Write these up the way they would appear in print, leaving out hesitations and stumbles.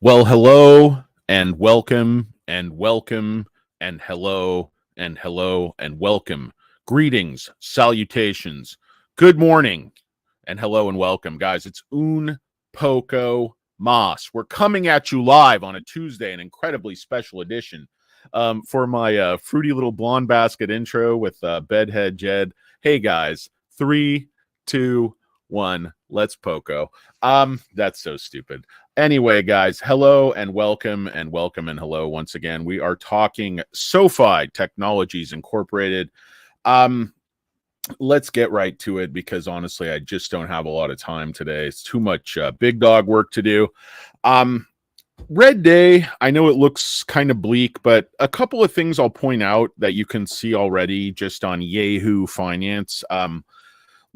Well, hello and welcome and welcome and hello and hello and welcome. Greetings, salutations, good morning and hello and welcome, guys. It's Un Poco Mas. We're coming at you live on a Tuesday, an incredibly special edition. For my fruity little blonde basket intro with Bedhead Jed. Hey guys, 3, 2, 1. Let's Poco. That's so stupid. Anyway, guys, hello and welcome and welcome and hello once again. We are talking SoFi Technologies Incorporated. Let's get right to it because honestly, I just don't have a lot of time today. It's too much big dog work to do. Red day, I know it looks kind of bleak, but a couple of things I'll point out that you can see already just on Yahoo Finance.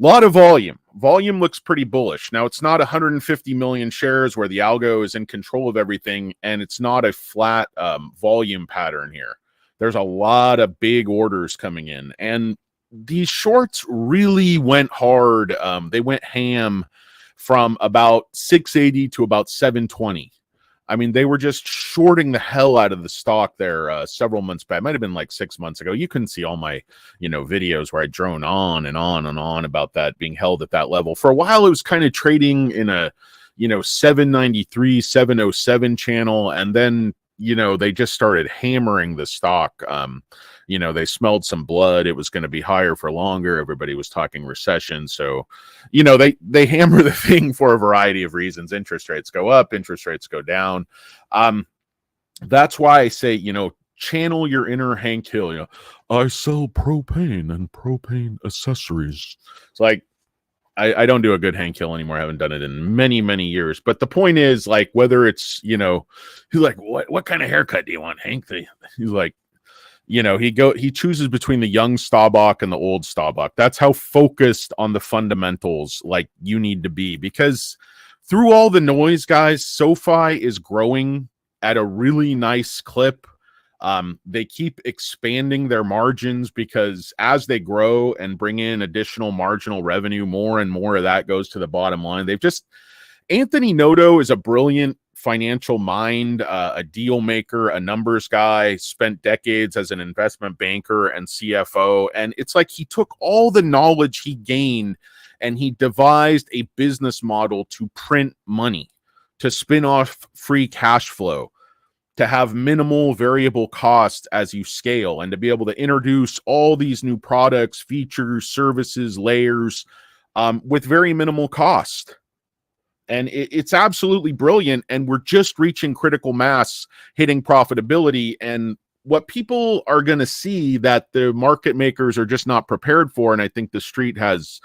Lot of volume. Volume looks pretty bullish. Now, it's not 150 million shares where the algo is in control of everything, and it's not a flat volume pattern here. There's a lot of big orders coming in, and these shorts really went hard. They went ham from about 680 to about 720. I mean, they were just shorting the hell out of the stock there several months back. It might have been like 6 months ago. You can see all my, videos where I drone on and on and on about that being held at that level. For a while, it was kind of trading in a, 793, 707 channel. And then, they just started hammering the stock. They smelled some blood. It was going to be higher for longer. Everybody was talking recession. So, they hammer the thing for a variety of reasons. Interest rates go up, interest rates go down. That's why I say, channel your inner Hank Hill. I sell propane and propane accessories. It's like, I don't do a good Hank Hill anymore. I haven't done it in many, many years. But the point is, like, whether it's, he's like, what kind of haircut do you want, Hank? He's like, he chooses between the young Staubach and the old Staubach. That's how focused on the fundamentals like you need to be, because through all the noise, guys, SoFi is growing at a really nice clip. They keep expanding their margins because as they grow and bring in additional marginal revenue, more and more of that goes to the bottom line. Anthony Noto is a brilliant financial mind, a deal maker, a numbers guy, spent decades as an investment banker and CFO. And it's like he took all the knowledge he gained and he devised a business model to print money, to spin off free cash flow, to have minimal variable costs as you scale, and to be able to introduce all these new products, features, services, layers with very minimal cost. And it's absolutely brilliant. And we're just reaching critical mass, hitting profitability. And what people are going to see that the market makers are just not prepared for, and I think the street has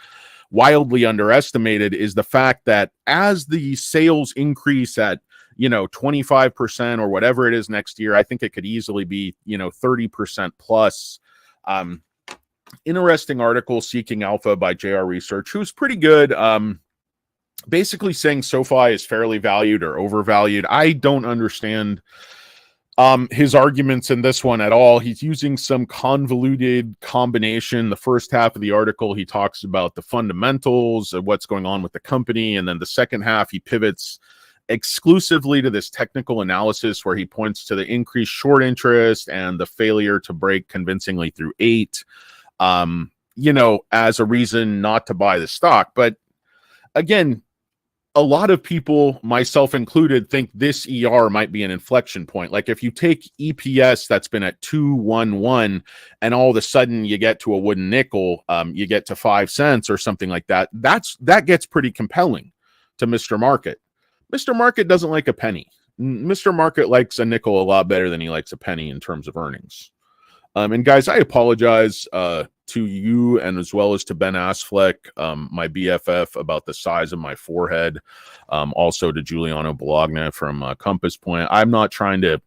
wildly underestimated, is the fact that as the sales increase at 25% or whatever it is next year, I think it could easily be 30% plus. Interesting article, Seeking Alpha by JR Research, who's pretty good. Basically saying SoFi is fairly valued or overvalued. I don't understand his arguments in this one at all. He's using some convoluted combination. The first half of the article, he talks about the fundamentals of what's going on with the company. And then the second half, he pivots exclusively to this technical analysis where he points to the increased short interest and the failure to break convincingly through 8, as a reason not to buy the stock. But again, a lot of people, myself included, think this ER might be an inflection point. Like if you take EPS that's been at 211 and all of a sudden you get to a wooden nickel, you get to 5 cents or something like that, that gets pretty compelling to Mr. Market. Mr. Market doesn't like a penny. Mr. Market likes a nickel a lot better than he likes a penny in terms of earnings. And guys, I apologize to you and as well as to Ben Asfleck, my BFF, about the size of my forehead. Also to Giuliano Bologna from Compass Point. I'm not trying to,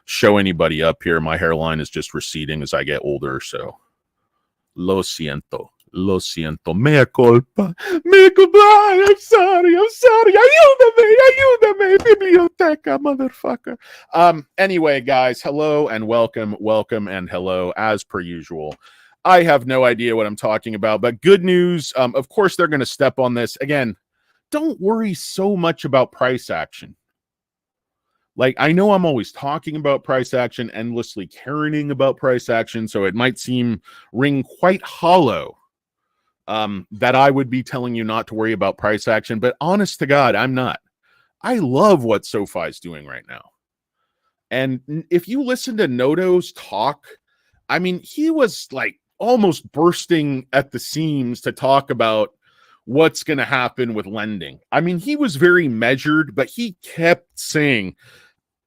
show anybody up here. My hairline is just receding as I get older. So, lo siento. Lo siento, mea culpa, I'm sorry, ayúdame, biblioteca, motherfucker. Anyway, guys, hello and welcome, and hello, as per usual. I have no idea what I'm talking about, but good news. Of course, they're going to step on this. Again, don't worry so much about price action. Like, I know I'm always talking about price action, endlessly caring about price action, so it might ring quite hollow that I would be telling you not to worry about price action, but honest to God, I'm not. I love what SoFi is doing right now. And if you listen to Noto's talk, I mean, he was like almost bursting at the seams to talk about what's going to happen with lending. I mean, he was very measured, but he kept saying,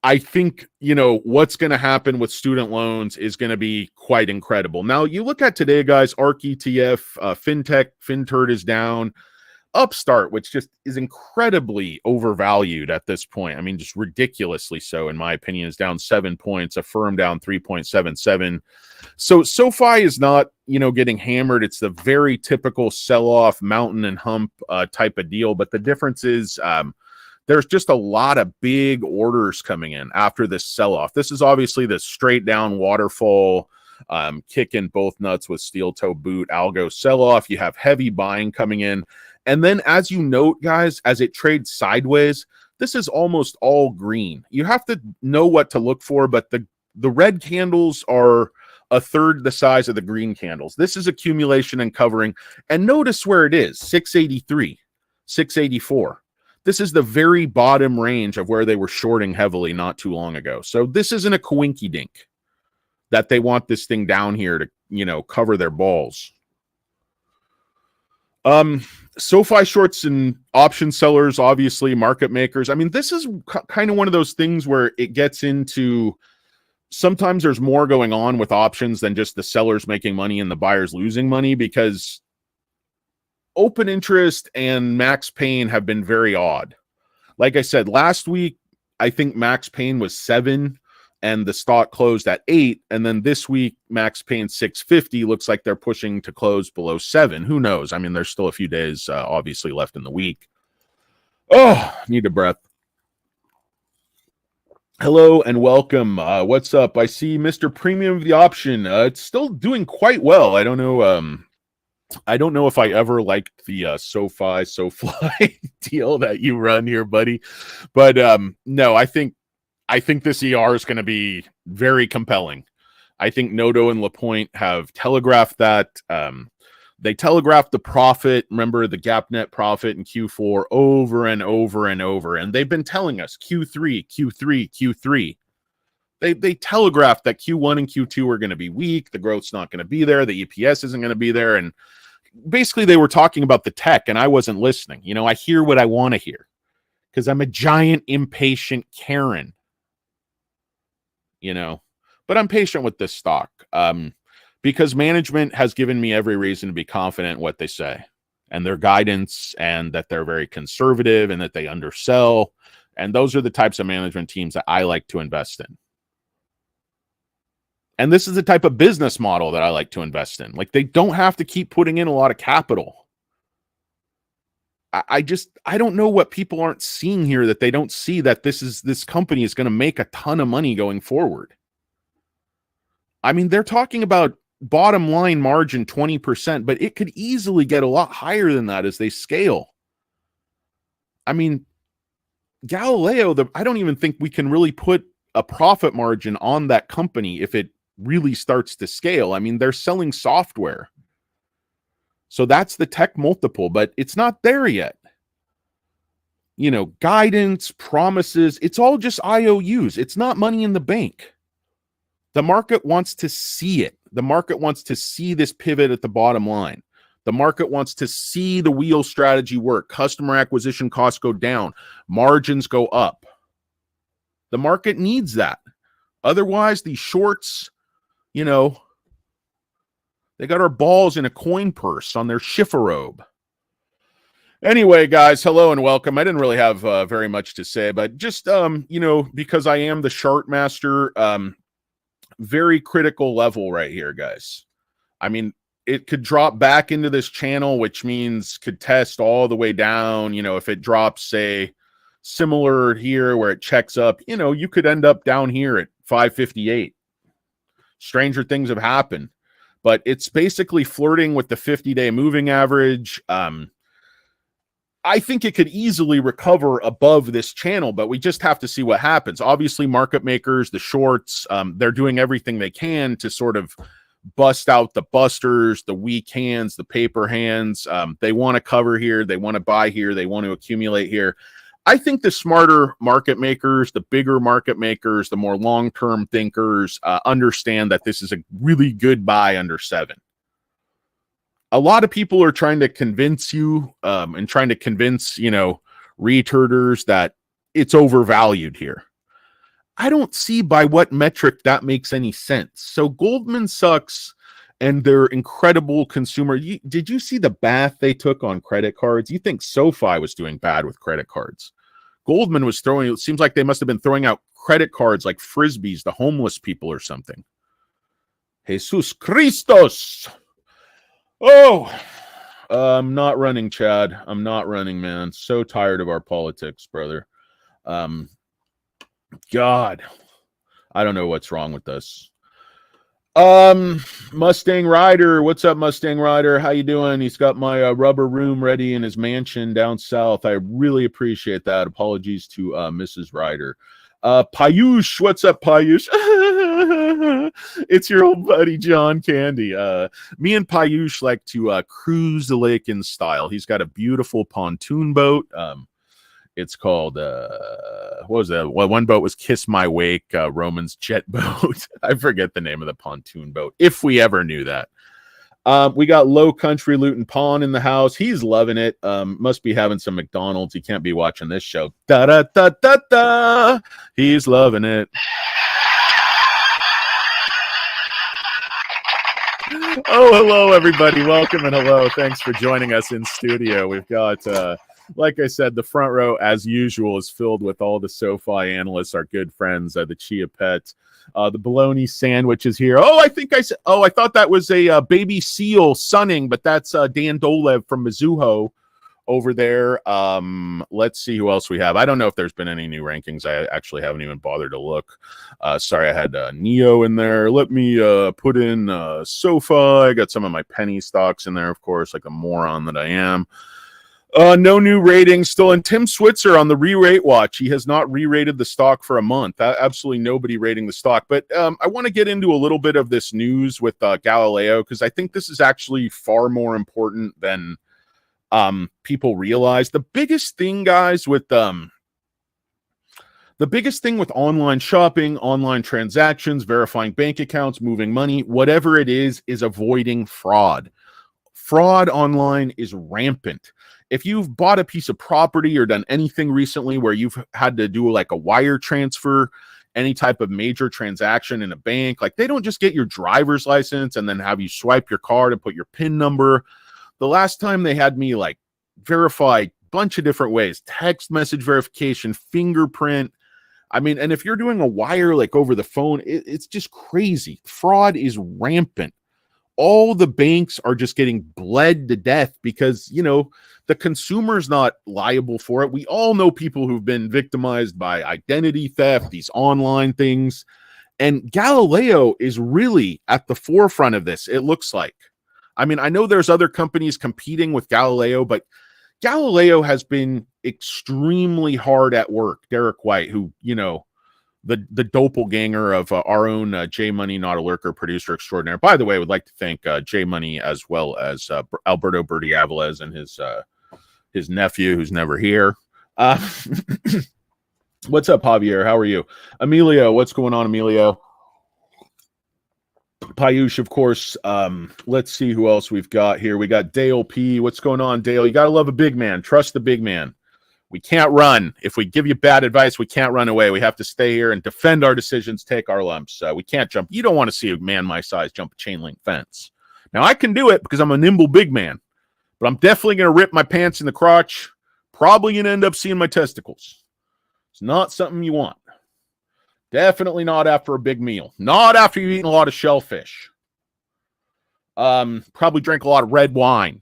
I think, what's going to happen with student loans is going to be quite incredible. Now, you look at today, guys, ARK ETF, FinTurd is down. Upstart, which just is incredibly overvalued at this point. I mean, just ridiculously so, in my opinion, is down 7 points, Affirm down 3.77. So SoFi is not, getting hammered. It's the very typical sell-off, mountain and hump type of deal. But the difference is there's just a lot of big orders coming in after this sell-off. This is obviously the straight down waterfall, kicking both nuts with steel toe boot, algo sell-off. You have heavy buying coming in. And then, as you note, guys, as it trades sideways, this is almost all green. You have to know what to look for, but the red candles are a third the size of the green candles. This is accumulation and covering. And notice where it is, 683, 684. This is the very bottom range of where they were shorting heavily not too long ago. So this isn't a coinky dink that they want this thing down here to, cover their balls. SoFi shorts and option sellers, obviously market makers. I mean, this is kind of one of those things where it gets into, sometimes there's more going on with options than just the sellers making money and the buyers losing money, because open interest and max pain have been very odd. Like I said, last week, I think max pain was 7 and the stock closed at 8. And then this week, max pain 650 looks like they're pushing to close below 7. Who knows? I mean, there's still a few days obviously left in the week. Oh, need a breath. Hello and welcome. What's up? I see Mr. Premium of the option. It's still doing quite well. I don't know if I ever liked the SoFi deal that you run here, buddy. But no, I think this ER is going to be very compelling. I think Noto and LaPointe have telegraphed that. They telegraphed the profit. Remember the gap net profit in Q4 over and over and over. And they've been telling us Q3. They telegraphed that Q1 and Q2 are going to be weak. The growth's not going to be there. The EPS isn't going to be there. And basically they were talking about the tech and I wasn't listening. I hear what I want to hear because I'm a giant impatient Karen. But I'm patient with this stock because management has given me every reason to be confident in what they say and their guidance, and that they're very conservative and that they undersell. And those are the types of management teams that I like to invest in. And this is the type of business model that I like to invest in. Like, they don't have to keep putting in a lot of capital. I don't know what people aren't seeing here, that they don't see that this company is going to make a ton of money going forward. I mean, they're talking about bottom line margin 20%, but it could easily get a lot higher than that as they scale. I mean, Galileo, I don't even think we can really put a profit margin on that company if it really starts to scale. I mean, they're selling software. So that's the tech multiple, but it's not there yet. Guidance, promises, it's all just IOUs. It's not money in the bank. The market wants to see it. The market wants to see this pivot at the bottom line. The market wants to see the wheel strategy work. Customer acquisition costs go down. Margins go up. The market needs that. Otherwise, these shorts, they got our balls in a coin purse on their chifforobe. Anyway, guys, hello and welcome. I didn't really have very much to say, but just, because I am the chart master, very critical level right here, guys. I mean, it could drop back into this channel, which means could test all the way down. If it drops, say, similar here where it checks up, you could end up down here at 558. Stranger things have happened, but it's basically flirting with the 50-day moving average. I think it could easily recover above this channel, but we just have to see what happens. Obviously, market makers, the shorts, they're doing everything they can to sort of bust out the busters, the weak hands, the paper hands. They want to cover here. They want to buy here. They want to accumulate here. I think the smarter market makers, the bigger market makers, the more long-term thinkers understand that this is a really good buy under 7. A lot of people are trying to convince you and trying to convince, retarders that it's overvalued here. I don't see by what metric that makes any sense. So Goldman Sachs and their incredible consumer. Did you see the bath they took on credit cards? You think SoFi was doing bad with credit cards? Goldman was throwing, it seems like they must have been throwing out credit cards like Frisbees to homeless people or something. Jesus Christos. Oh, I'm not running, Chad. I'm not running, man. So tired of our politics, brother. God, I don't know what's wrong with us. Mustang Rider, what's up, Mustang Rider? How you doing? He's got my rubber room ready in his mansion down south. I really appreciate that. Apologies to Mrs. Rider. Payush, what's up, Payush? It's your old buddy John Candy. Me and Payush like to cruise the lake in style. He's got a beautiful pontoon boat. It's called what was that? Well, one boat was Kiss My Wake, Roman's jet boat. I forget the name of the pontoon boat, if we ever knew that. We got Low Country Luton Pawn in the house. He's loving it. Must be having some McDonald's. He can't be watching this show. Da da da da da. He's loving it. Oh, hello, everybody. Welcome and hello. Thanks for joining us in studio. We've got, like I said, the front row, as usual, is filled with all the SoFi analysts, our good friends, the Chia Pet. The bologna sandwich is here. Oh, I think I said. Oh, I thought that was a baby seal sunning, but that's Dan Dolev from Mizuho over there. Let's see who else we have. I don't know if there's been any new rankings. I actually haven't even bothered to look. Sorry, I had Neo in there. Let me put in SoFi. I got some of my penny stocks in there, of course, like a moron that I am. No new ratings still. And Tim Switzer on the re-rate watch. He has not re-rated the stock for a month. Absolutely nobody rating the stock. But I want to get into a little bit of this news with Galileo, because I think this is actually far more important than people realize. The biggest thing, guys, with online shopping, online transactions, verifying bank accounts, moving money, whatever it is avoiding fraud. Fraud online is rampant. If you've bought a piece of property or done anything recently where you've had to do like a wire transfer, any type of major transaction in a bank, like they don't just get your driver's license and then have you swipe your card and put your PIN number. The last time they had me like verify a bunch of different ways, text message verification, fingerprint. I mean, and if you're doing a wire like over the phone, it's just crazy. Fraud is rampant. All the banks are just getting bled to death because, the consumer's not liable for it. We all know people who've been victimized by identity theft, these online things. And Galileo is really at the forefront of this, it looks like. I mean, I know there's other companies competing with Galileo, but Galileo has been extremely hard at work. Derek White, who, the doppelganger of our own J Money, not a lurker, producer extraordinaire. By the way, I would like to thank J Money as well as Alberto Berti Avilés and his nephew, who's never here. What's up, Javier? How are you? Emilio, what's going on, Emilio? Payush, of course. Let's see who else we've got here. We got Dale P. What's going on, Dale? You got to love a big man. Trust the big man. We can't run. If we give you bad advice, we can't run away. We have to stay here and defend our decisions, take our lumps. We can't jump. You don't want to see a man my size jump a chain link fence. Now, I can do it because I'm a nimble big man, but I'm definitely going to rip my pants in the crotch. Probably going to end up seeing my testicles. It's not something you want. Definitely not after a big meal. Not after you've eaten a lot of shellfish. Probably drank a lot of red wine.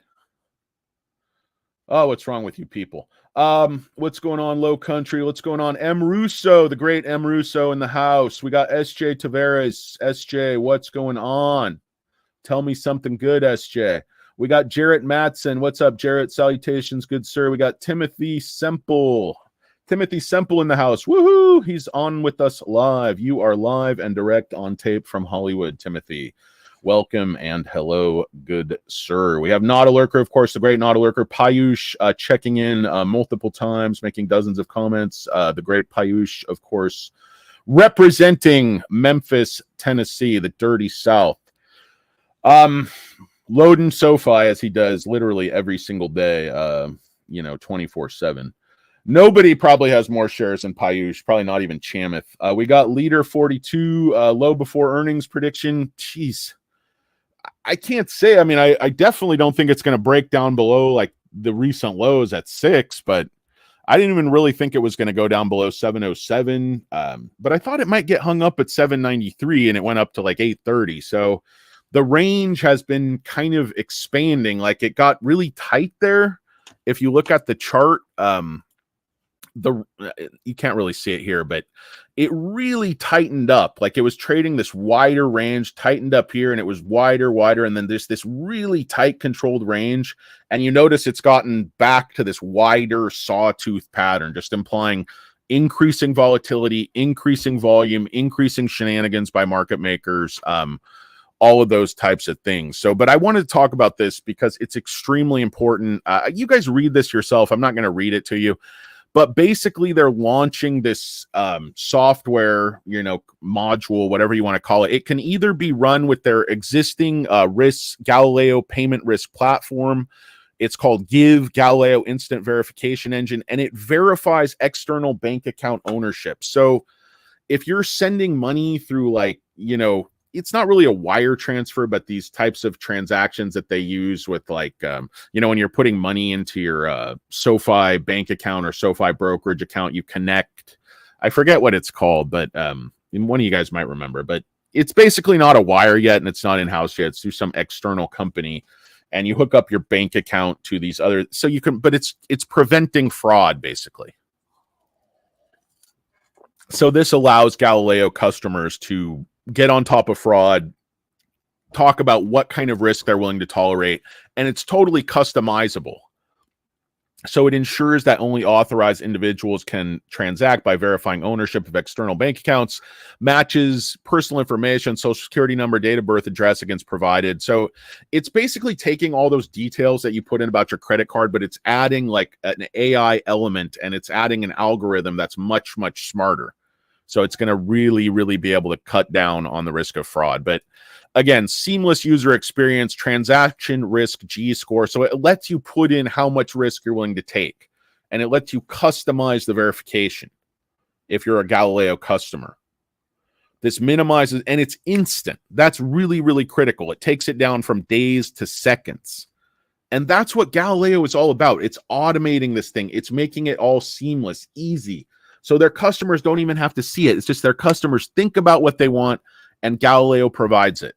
Oh, what's wrong with you people? What's going on, Low Country? What's going on? M. Russo, the great M. Russo in the house. We got SJ Tavares. SJ, what's going on? Tell me something good, SJ. We got Jarrett Matson. What's up, Jarrett? Salutations, good sir. We got Timothy Semple. Timothy Semple in the house. Woohoo! He's on with us live. You are live and direct on tape from Hollywood, Timothy. Welcome and hello, good sir. We have Noto Lurker, of course, the great Noto Lurker. Payush checking in multiple times, making dozens of comments. The great Payush, of course, representing Memphis, Tennessee, the dirty South. Loading SoFi as he does literally every single day, 24/7. Nobody probably has more shares than Payush, probably not even Chamath. We got Leader 42, low before earnings prediction. Jeez. I can't say. I mean, I definitely don't think it's going to break down below like the recent lows at 6, but I didn't even really think it was going to go down below 707. But I thought it might get hung up at 793 and it went up to like 830. So the range has been kind of expanding. Like it got really tight there. If you look at the chart, you can't really see it here, but it really tightened up. Like it was trading this wider range, tightened up here, and it was wider, and then there's this really tight controlled range. And you notice it's gotten back to this wider sawtooth pattern, just implying increasing volatility, increasing volume, increasing shenanigans by market makers. All of those types of things. So, but I wanted to talk about this because it's extremely important. You guys read this yourself. I'm not going to read it to you, but basically they're launching this software, module, whatever you want to call it. It can either be run with their existing Galileo payment risk platform. It's called Galileo Instant Verification Engine, and it verifies external bank account ownership. So if you're sending money through it's not really a wire transfer, but these types of transactions that they use with when you're putting money into your SoFi bank account or SoFi brokerage account, you connect. I forget what it's called, but one of you guys might remember. But it's basically not a wire yet, and it's not in-house yet. It's through some external company, and you hook up your bank account to these other. So you can, but it's preventing fraud basically. So this allows Galileo customers to get on top of fraud, talk about what kind of risk they're willing to tolerate, and it's totally customizable. So it ensures that only authorized individuals can transact by verifying ownership of external bank accounts, matches personal information, social security number, date of birth, address against provided. So it's basically taking all those details that you put in about your credit card, but it's adding like an AI element, and it's adding an algorithm that's much, much smarter. So it's going to really, really be able to cut down on the risk of fraud. But again, seamless user experience, transaction risk G-score. So it lets you put in how much risk you're willing to take. And it lets you customize the verification if you're a Galileo customer. This minimizes, and it's instant. That's really, really critical. It takes it down from days to seconds. And that's what Galileo is all about. It's automating this thing. It's making it all seamless, easy. So their customers don't even have to see it. It's just their customers think about what they want, and Galileo provides it.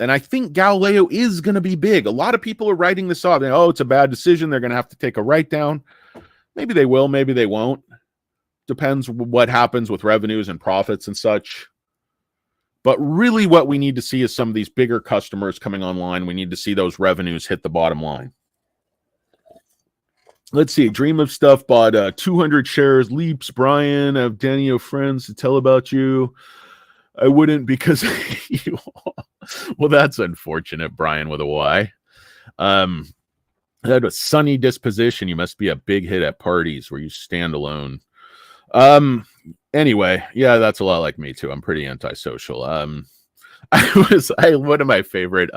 And I think Galileo is going to be big. A lot of people are writing this off. It's a bad decision. They're going to have to take a write down. Maybe they will, maybe they won't. Depends what happens with revenues and profits and such. But really what we need to see is some of these bigger customers coming online. We need to see those revenues hit the bottom line. Let's see. Dream of Stuff bought 200 shares. Leaps. Brian, I have Danny friends to tell about you. I wouldn't because you. Well, that's unfortunate, Brian with a Y. Had a sunny disposition. You must be a big hit at parties where you stand alone. Anyway, yeah, that's a lot like me too. I'm pretty antisocial. One of my favorite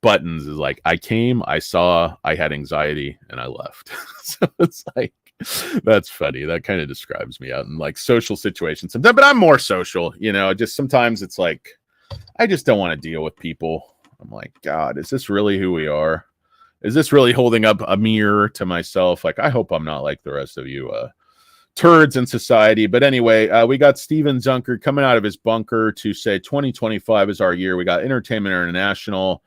buttons is like, I came, I saw, I had anxiety, and I left. So it's like, that's funny. That kind of describes me out in like social situations sometimes, but I'm more social, just sometimes it's like, I just don't want to deal with people. I'm like, God, is this really who we are? Is this really holding up a mirror to myself? Like, I hope I'm not like the rest of you turds in society. But anyway, we got Steven Zunker coming out of his bunker to say 2025 is our year. We got Entertainment International.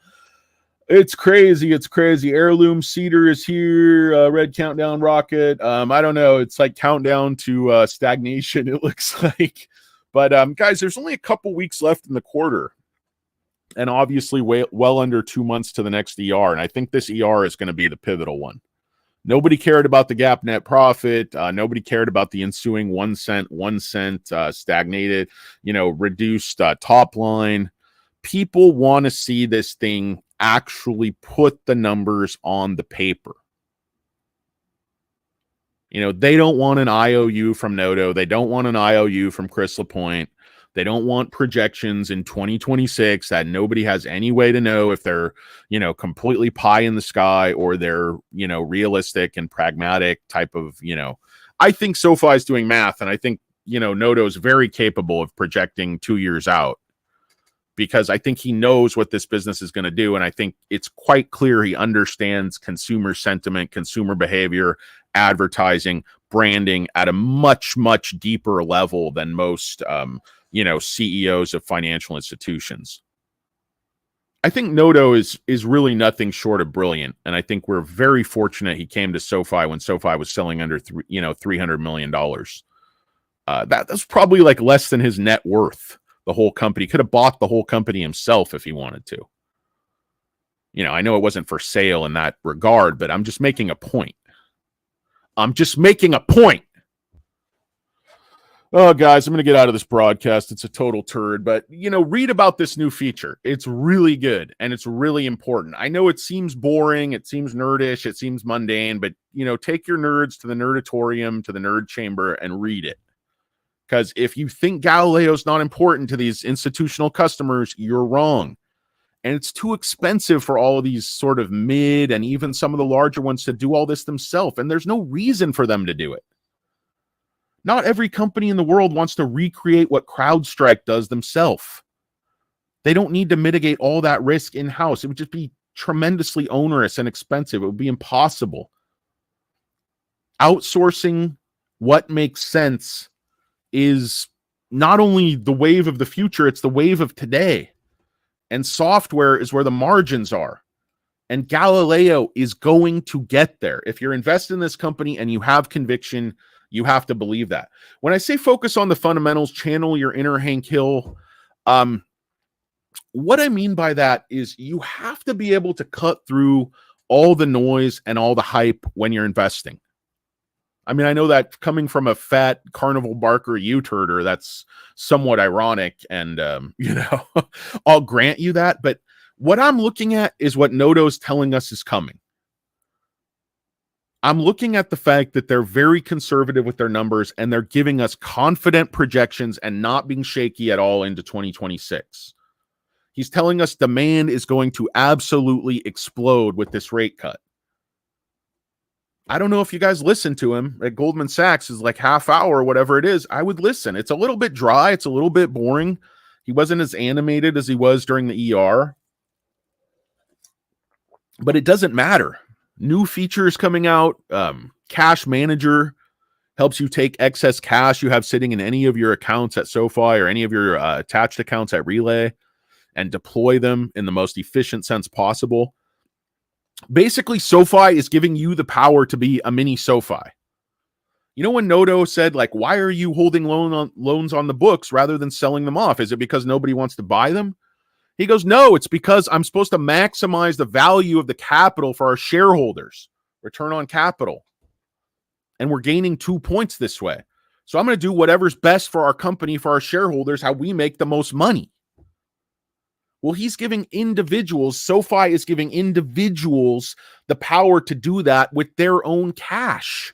It's crazy. It's crazy. Heirloom Cedar is here. Red Countdown Rocket. I don't know. It's like countdown to stagnation, it looks like. But guys, there's only a couple weeks left in the quarter. and obviously well under 2 months to the next ER. And I think this ER is going to be the pivotal one. Nobody cared about the GAAP net profit. Nobody cared about the ensuing 1 cent stagnated, reduced top line. People want to see this thing actually put the numbers on the paper. They don't want an IOU from Noto. They don't want an IOU from Crystal Point. They don't want projections in 2026 that nobody has any way to know if they're, completely pie in the sky or they're, realistic and pragmatic type of, I think SoFi is doing math, and I think, Noto is very capable of projecting 2 years out, because I think he knows what this business is going to do. And I think it's quite clear he understands consumer sentiment, consumer behavior, advertising, branding at a much, much deeper level than most, CEOs of financial institutions. I think Noto is really nothing short of brilliant. And I think we're very fortunate he came to SoFi when SoFi was selling under $300 million. That's probably like less than his net worth. The whole company could have bought the whole company himself if he wanted to. I know it wasn't for sale in that regard, but I'm just making a point. Oh, guys, I'm going to get out of this broadcast. It's a total turd, but, read about this new feature. It's really good, and it's really important. I know it seems boring, it seems nerdish, it seems mundane, but, take your nerds to the nerdatorium, to the nerd chamber, and read it. Because if you think Galileo's not important to these institutional customers, you're wrong. And it's too expensive for all of these sort of mid and even some of the larger ones to do all this themselves. And there's no reason for them to do it. Not every company in the world wants to recreate what CrowdStrike does themselves. They don't need to mitigate all that risk in-house. It would just be tremendously onerous and expensive. It would be impossible. Outsourcing what makes sense is not only the wave of the future, it's the wave of today. And software is where the margins are. And Galileo is going to get there. If you're invested in this company and you have conviction, you have to believe that. When I say focus on the fundamentals, channel your inner Hank Hill, what I mean by that is you have to be able to cut through all the noise and all the hype when you're investing. I mean, I know that coming from a fat carnival barker U-turder, that's somewhat ironic, and, I'll grant you that. But what I'm looking at is what Noto's telling us is coming. I'm looking at the fact that they're very conservative with their numbers, and they're giving us confident projections and not being shaky at all into 2026. He's telling us demand is going to absolutely explode with this rate cut. I don't know if you guys listen to him at Goldman Sachs, is like half hour, whatever it is. I would listen. It's a little bit dry. It's a little bit boring. He wasn't as animated as he was during the ER, but it doesn't matter. New features coming out. Cash Manager helps you take excess cash you have sitting in any of your accounts at SoFi or any of your attached accounts at Relay and deploy them in the most efficient sense possible. Basically, SoFi is giving you the power to be a mini SoFi. When Noto said, like, why are you holding loans on the books rather than selling them off? Is it because nobody wants to buy them? He goes, no, it's because I'm supposed to maximize the value of the capital for our shareholders, return on capital. And we're gaining 2 points this way. So I'm going to do whatever's best for our company, for our shareholders, how we make the most money. Well, he's giving individuals, SoFi is giving individuals the power to do that with their own cash.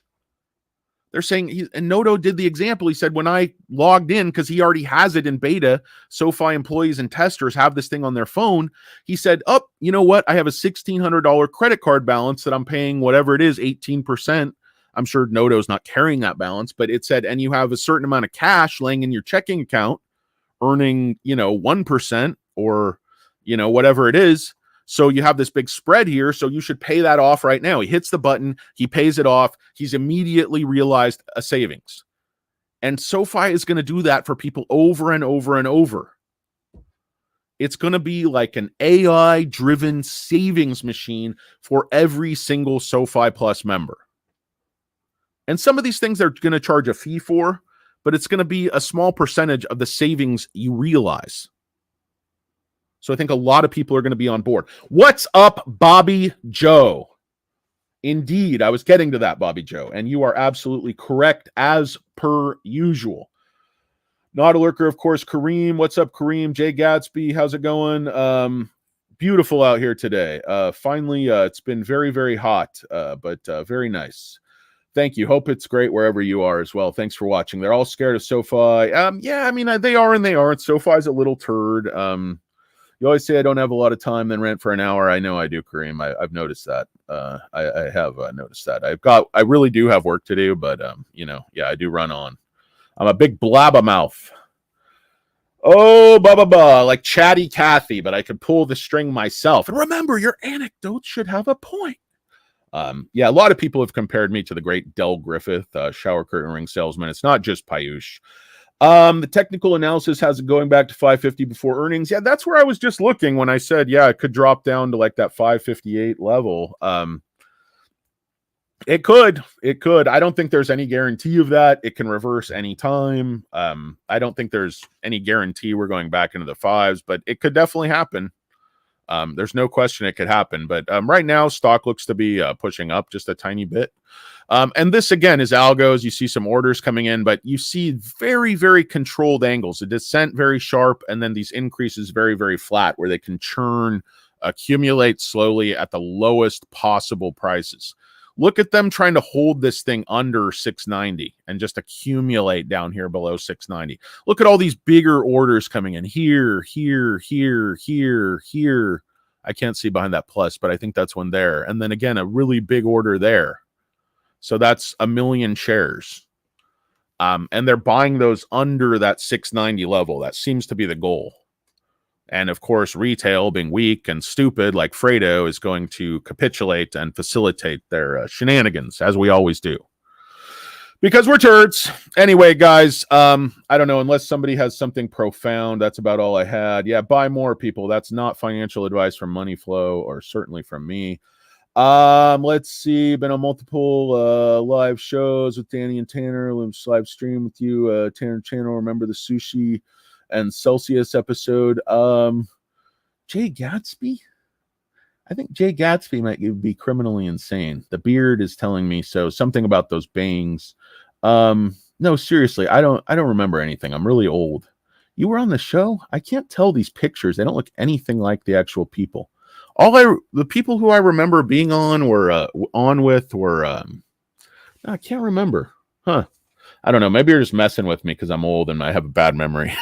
They're saying, and Noto did the example. He said, when I logged in, because he already has it in beta, SoFi employees and testers have this thing on their phone. He said, you know what? I have a $1,600 credit card balance that I'm paying whatever it is, 18%. I'm sure Noto's not carrying that balance, but it said, and you have a certain amount of cash laying in your checking account, earning, 1% or, whatever it is. So you have this big spread here. So you should pay that off right now. He hits the button. He pays it off. He's immediately realized a savings. And SoFi is going to do that for people over and over and over. It's going to be like an AI-driven savings machine for every single SoFi Plus member. And some of these things they're going to charge a fee for, but it's going to be a small percentage of the savings you realize. So I think a lot of people are going to be on board. What's up, Bobby Joe? Indeed, I was getting to that, Bobby Joe, and you are absolutely correct as per usual. Not a lurker, of course. Kareem, what's up, Kareem? Jay Gatsby, how's it going? Beautiful out here today. Finally, it's been very, very hot, but very nice. Thank you. Hope it's great wherever you are as well. Thanks for watching. They're all scared of SoFi. Yeah, I mean, they are and they aren't. SoFi's a little turd. You always say I don't have a lot of time, then rant for an hour. I know I do, Kareem. I've noticed that. I have noticed that. I really do have work to do, but yeah, I do run on. I'm a big blabbermouth. Oh, like Chatty Cathy, but I could pull the string myself. And remember, your anecdotes should have a point. Yeah, a lot of people have compared me to the great Del Griffith, shower curtain ring salesman. It's not just Payush. The technical analysis has it going back to 550 before earnings. Yeah, that's where I was just looking when I said, yeah, it could drop down to like that 558 level. It could. I don't think there's any guarantee of that. It can reverse anytime. I don't think there's any guarantee we're going back into the fives, but it could definitely happen. There's no question it could happen. But right now, stock looks to be pushing up just a tiny bit. And this, again, is algos. You see some orders coming in, but you see very, very controlled angles. A descent very sharp, and then these increases very, very flat, where they can churn, accumulate slowly at the lowest possible prices. Look at them trying to hold this thing under 690 and just accumulate down here below 690. Look at all these bigger orders coming in here. I can't see behind that plus, but I think that's one there. And then again, a really big order there. So that's 1 million shares. And they're buying those under that 690 level. That seems to be the goal. And of course, retail being weak and stupid like Fredo is going to capitulate and facilitate their shenanigans, as we always do. Because we're turds. Anyway, guys, I don't know, unless somebody has something profound, that's about all I had. Yeah, buy more, people. That's not financial advice from Money Flow, or certainly from me. Let's see. Been on multiple live shows with Danny and Tanner. Let's live stream with you, Tanner channel. Remember the sushi and Celsius episode. Jay Gatsby? I think Jay Gatsby might be criminally insane. The beard is telling me so. Something about those bangs. No, seriously, I don't remember anything. I'm really old. You were on the show? I can't tell these pictures. They don't look anything like the actual people. The people who I remember being on were I can't remember. Huh. I don't know. Maybe you're just messing with me because I'm old and I have a bad memory.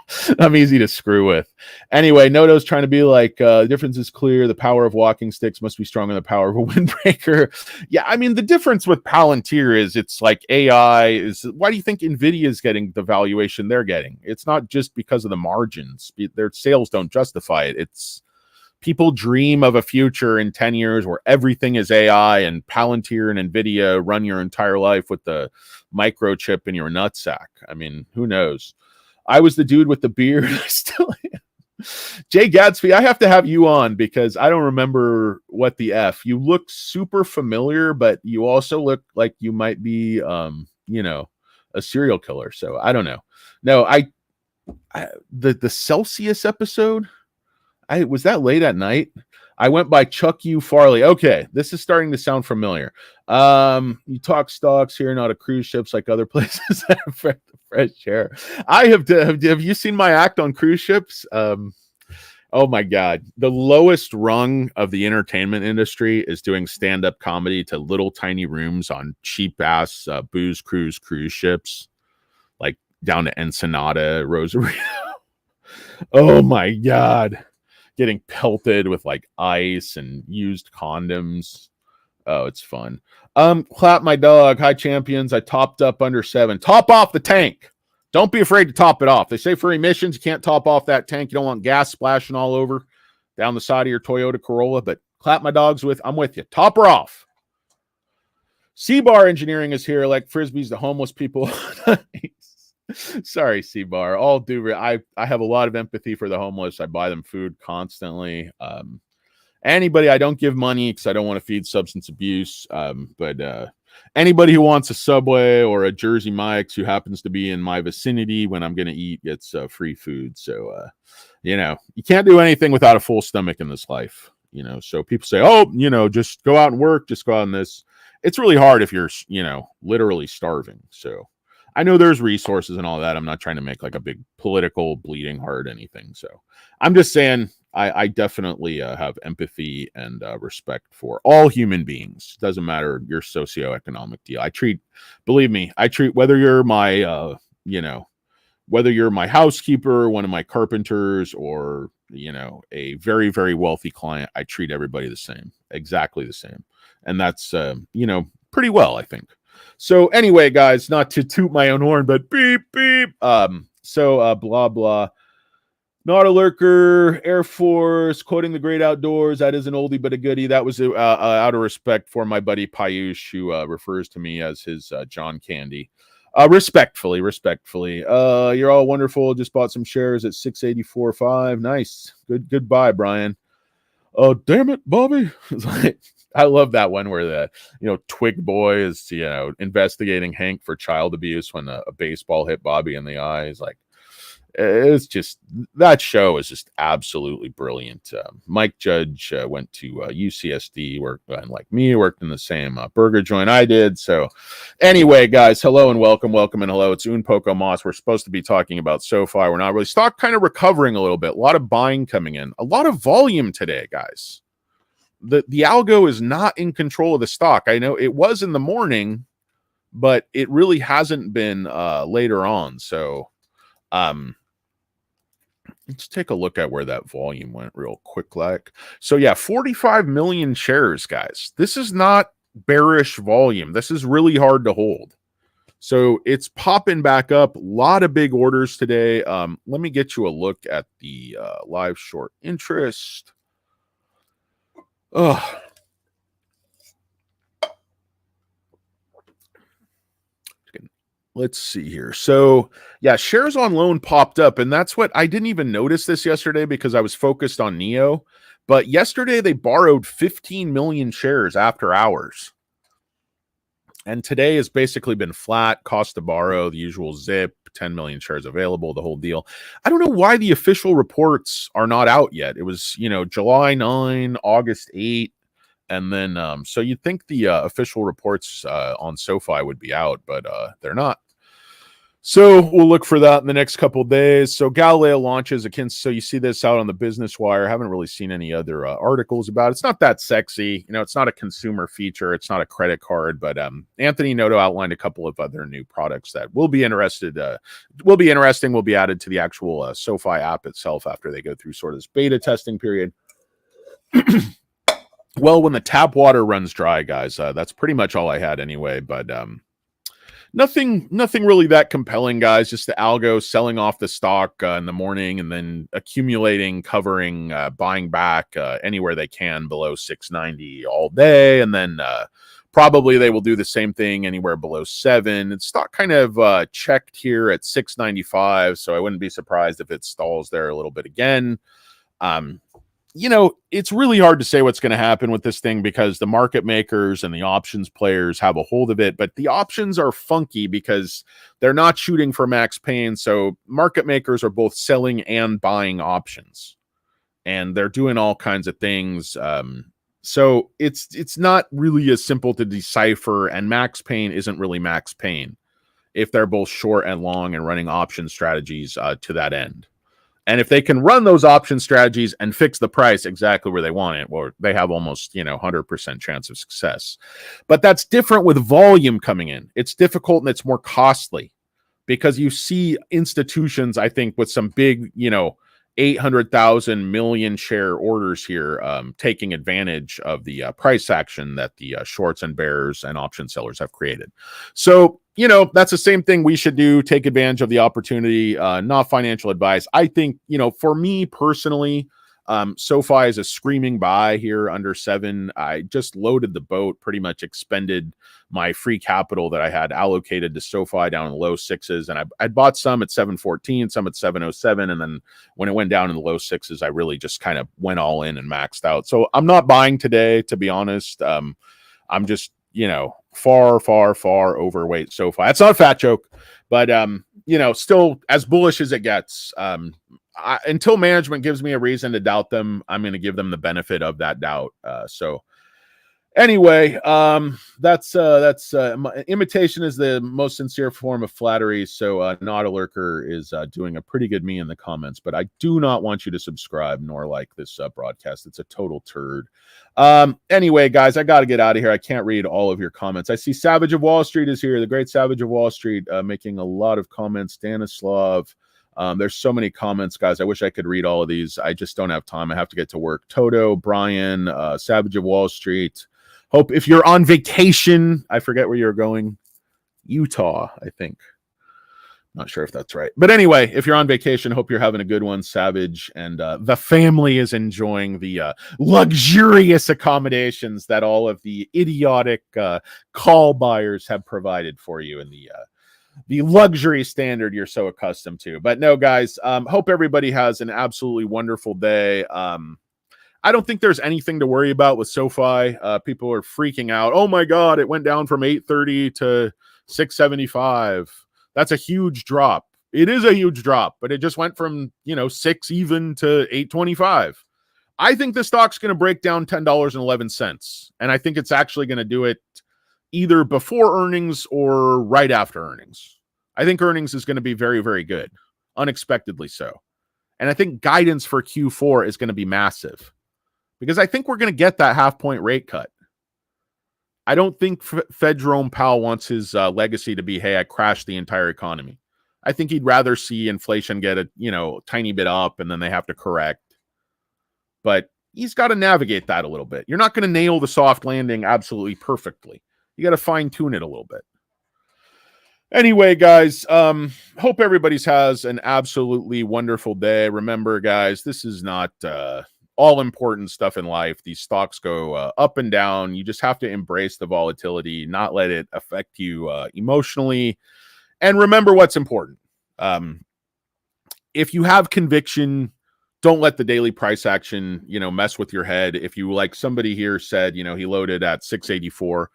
So I'm easy to screw with. Anyway, Noto's trying to be like, the difference is clear. The power of walking sticks must be stronger than the power of a windbreaker. Yeah, I mean, the difference with Palantir is it's like AI is. Why do you think NVIDIA is getting the valuation they're getting? It's not just because of the margins. Their sales don't justify it. It's people dream of a future in 10 years where everything is AI, and Palantir and NVIDIA run your entire life with the microchip in your nutsack. I mean, who knows? I was the dude with the beard. I still am. Jay Gatsby, I have to have you on because I don't remember what the F. You look super familiar, but you also look like you might be, a serial killer. So I don't know. No, the Celsius episode, was that late at night? I went by Chuck U. Farley. Okay, this is starting to sound familiar. You talk stocks here, not of cruise ships like other places that have fresh air. Have you seen my act on cruise ships? Oh my God. The lowest rung of the entertainment industry is doing stand-up comedy to little tiny rooms on cheap ass booze cruise ships, like down to Ensenada, Rosarito. Oh my God. Getting pelted with like ice and used condoms. Oh, it's fun. Clap my dog. Hi, champions. I topped up under 7. Top off the tank. Don't be afraid to top it off. They say for emissions, you can't top off that tank. You don't want gas splashing all over down the side of your Toyota Corolla. But clap my dogs I'm with you. Top her off. C-Bar Engineering is here, like Frisbees, the homeless people. Sorry, C-Bar. I have a lot of empathy for the homeless. I buy them food constantly. Anybody, I don't give money because I don't want to feed substance abuse. But anybody who wants a Subway or a Jersey Mike's who happens to be in my vicinity when I'm going to eat gets free food. So, you can't do anything without a full stomach in this life. So people say, oh, just go out and work, just go out on this. It's really hard if you're, literally starving. So I know there's resources and all that. I'm not trying to make like a big political bleeding heart anything. So I'm just saying I definitely have empathy and respect for all human beings. Doesn't matter your socioeconomic deal. Believe me, whether you're my, whether you're my housekeeper, one of my carpenters, or, a very, very wealthy client, I treat everybody the same, exactly the same. And that's, pretty well, I think. So anyway, guys, not to toot my own horn, but beep, beep. Blah, blah. Not a lurker, Air Force, quoting the great outdoors. That is an oldie but a goodie. That was out of respect for my buddy Payush, who refers to me as his John Candy. Respectfully. You're all wonderful. Just bought some shares at 684.5. Nice. Goodbye, Brian. Oh, damn it, Bobby. I love that one where the, Twig Boy is, investigating Hank for child abuse when a baseball hit Bobby in the eye. He's like, it's just, that show is just absolutely brilliant. Mike Judge went to UCSD, and like me, worked in the same burger joint I did. So anyway, guys, hello and welcome and hello. It's Poco Moss. We're supposed to be talking about SoFi. We're not really. Stock kind of recovering a little bit. A lot of buying coming in. A lot of volume today, guys. The algo is not in control of the stock. I know it was in the morning, but it really hasn't been later on. So let's take a look at where that volume went real quick. So yeah, 45 million shares, guys. This is not bearish volume. This is really hard to hold. So it's popping back up. A lot of big orders today. Let me get you a look at the live short interest. Let's see here. So yeah, shares on loan popped up, and that's what I didn't even notice this yesterday because I was focused on NEO. But yesterday they borrowed 15 million shares after hours. And today has basically been flat, cost to borrow, the usual zip, 10 million shares available, the whole deal. I don't know why the official reports are not out yet. It was, July 9, August 8. And then, so you'd think the official reports on SoFi would be out, but they're not. So we'll look for that in the next couple of days. So Galileo launches again. So you see this out on the Business Wire. I haven't really seen any other articles about it. It's not that sexy. It's not a consumer feature. It's not a credit card. But Anthony Noto outlined a couple of other new products that will be interesting. Will be added to the actual SoFi app itself after they go through sort of this beta testing period. Well, when the tap water runs dry, guys, that's pretty much all I had anyway. But nothing really that compelling, guys. Just the algo selling off the stock in the morning and then accumulating, covering, buying back anywhere they can below 690 all day. And then probably they will do the same thing anywhere below 7. It's stock kind of checked here at 695. So I wouldn't be surprised if it stalls there a little bit again. It's really hard to say what's going to happen with this thing because the market makers and the options players have a hold of it, but the options are funky because they're not shooting for max pain. So market makers are both selling and buying options and they're doing all kinds of things. So it's not really as simple to decipher, and max pain isn't really max pain if they're both short and long and running option strategies to that end. And if they can run those option strategies and fix the price exactly where they want it, well, they have almost, 100% chance of success. But that's different with volume coming in. It's difficult and it's more costly because you see institutions, I think, with some big, 800,000 million share orders here taking advantage of the price action that the shorts and bears and option sellers have created. So, that's the same thing we should do. Take advantage of the opportunity, not financial advice. I think, for me personally, SoFi is a screaming buy here under 7. I just loaded the boat, pretty much expended my free capital that I had allocated to SoFi down in the low 6s. And I bought some at 714, some at 707. And then when it went down in the low 6s, I really just kind of went all in and maxed out. So I'm not buying today, to be honest. I'm just, far, far, far overweight SoFi. That's not a fat joke, but still as bullish as it gets. Until management gives me a reason to doubt them, I'm going to give them the benefit of that doubt. So anyway, that's imitation is the most sincere form of flattery. So Not a Lurker is doing a pretty good me in the comments, but I do not want you to subscribe nor like this broadcast. It's a total turd. Anyway, guys, I got to get out of here. I can't read all of your comments. I see Savage of Wall Street is here. The great Savage of Wall Street making a lot of comments. Stanislav. There's so many comments, guys. I wish I could read all of these. I just don't have time. I have to get to work. Toto, Brian, Savage of Wall Street. Hope if you're on vacation, I forget where you're going. Utah, I think. Not sure if that's right. But anyway, if you're on vacation, hope you're having a good one, Savage. And the family is enjoying the luxurious accommodations that all of the idiotic call buyers have provided for you in the luxury standard you're so accustomed to. But no, guys, hope everybody has an absolutely wonderful day. I don't think there's anything to worry about with SoFi. People are freaking out. Oh my God, it went down from 830 to 675. That's a huge drop. It is a huge drop, but it just went from, 6 even to 825. I think the stock's going to break down $10.11. And I think it's actually going to do it either before earnings or right after earnings. I think earnings is going to be very, very good. Unexpectedly so. And I think guidance for Q4 is going to be massive. Because I think we're going to get that half-point rate cut. I don't think Fed Jerome Powell wants his legacy to be, hey, I crashed the entire economy. I think he'd rather see inflation get a tiny bit up and then they have to correct. But he's got to navigate that a little bit. You're not going to nail the soft landing absolutely perfectly. You got to fine-tune it a little bit. Anyway, guys, hope everybody's has an absolutely wonderful day. Remember, guys, this is not all important stuff in life. These stocks go up and down. You just have to embrace the volatility, not let it affect you emotionally. And remember what's important. If you have conviction, don't let the daily price action, mess with your head. If you, like somebody here said, he loaded at 684,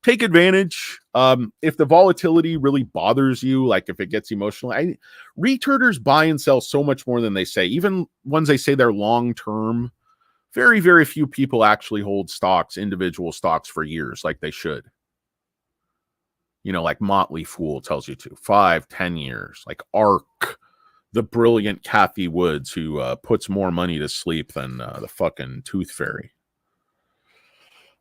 take advantage. If the volatility really bothers you, like if it gets emotional, retarders buy and sell so much more than they say. Even ones they say they're long-term, very, very few people actually hold stocks, individual stocks for years like they should. Like Motley Fool tells you to 5-10 years, like ARK, the brilliant Kathy Woods who puts more money to sleep than the fucking Tooth Fairy.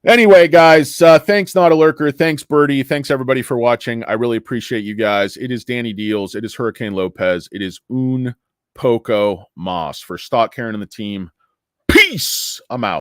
Anyway, guys, thanks, Not a Lurker. Thanks, Birdie. Thanks, everybody, for watching. I really appreciate you guys. It is Danny Deals. It is Hurricane Lopez. It is Un Poco Mas. For Stock Karen and the team, peace. I'm out.